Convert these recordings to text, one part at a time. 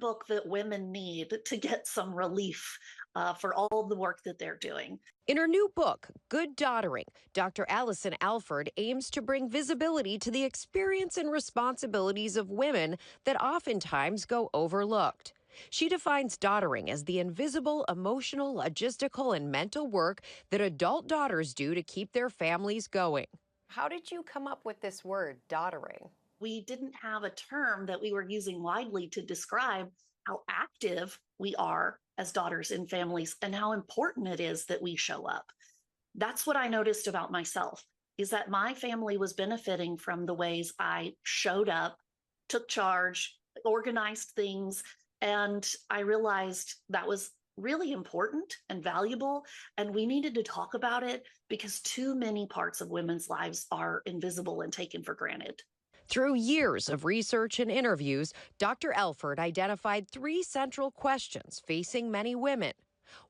book that women need to get some relief for all the work that they're doing. In her new book, Good Daughtering, Dr. Allison Alford aims to bring visibility to the experience and responsibilities of women that oftentimes go overlooked. She defines daughtering as the invisible, emotional, logistical, and mental work that adult daughters do to keep their families going. How did you come up with this word, daughtering? We didn't have a term that we were using widely to describe how active we are as daughters in families and how important it is that we show up. That's what I noticed about myself, is that my family was benefiting from the ways I showed up, took charge, organized things, and I realized that was really important and valuable, and we needed to talk about it because too many parts of women's lives are invisible and taken for granted. Through years of research and interviews, Dr. Alford identified 3 central questions facing many women.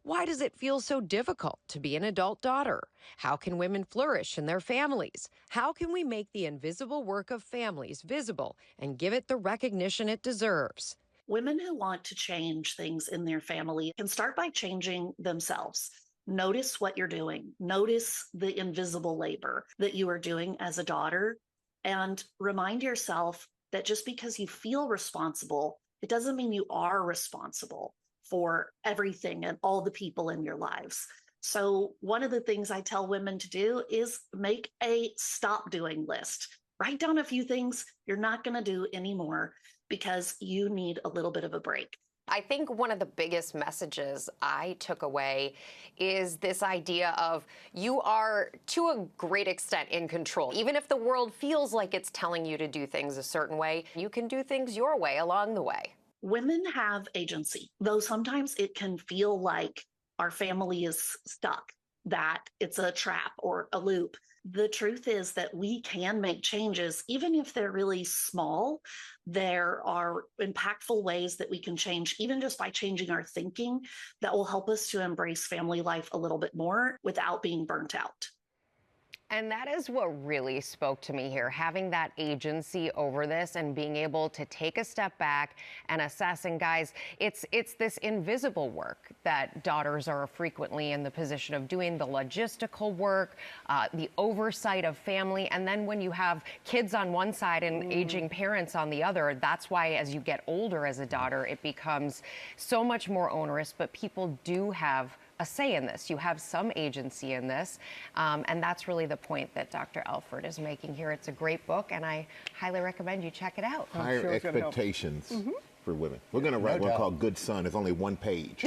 Why does it feel so difficult to be an adult daughter? How can women flourish in their families? How can we make the invisible work of families visible and give it the recognition it deserves? Women who want to change things in their family can start by changing themselves. Notice what you're doing. Notice the invisible labor that you are doing as a daughter, and remind yourself that just because you feel responsible, it doesn't mean you are responsible for everything and all the people in your lives. So one of the things I tell women to do is make a stop doing list. Write down a few things you're not going to do anymore because you need a little bit of a break. I think one of the biggest messages I took away is this idea of you are, to a great extent, in control. Even if the world feels like it's telling you to do things a certain way, you can do things your way along the way. Women have agency, though sometimes it can feel like our family is stuck, that it's a trap or a loop. The truth is that we can make changes, even if they're really small. There are impactful ways that we can change, even just by changing our thinking, that will help us to embrace family life a little bit more without being burnt out. And that is what really spoke to me here, having that agency over this and being able to take a step back and assess. And guys, it's this invisible work that daughters are frequently in the position of doing, the logistical work, the oversight of family. And then when you have kids on one side and aging parents on the other, that's why as you get older as a daughter, it becomes so much more onerous. But people do have a say in this. You have some agency in this, and that's really the point that Dr. Alford is making here. It's a great book, and I highly recommend you check it out. Higher expectations for women. We're going to write one called Good Son. It's only 1 page.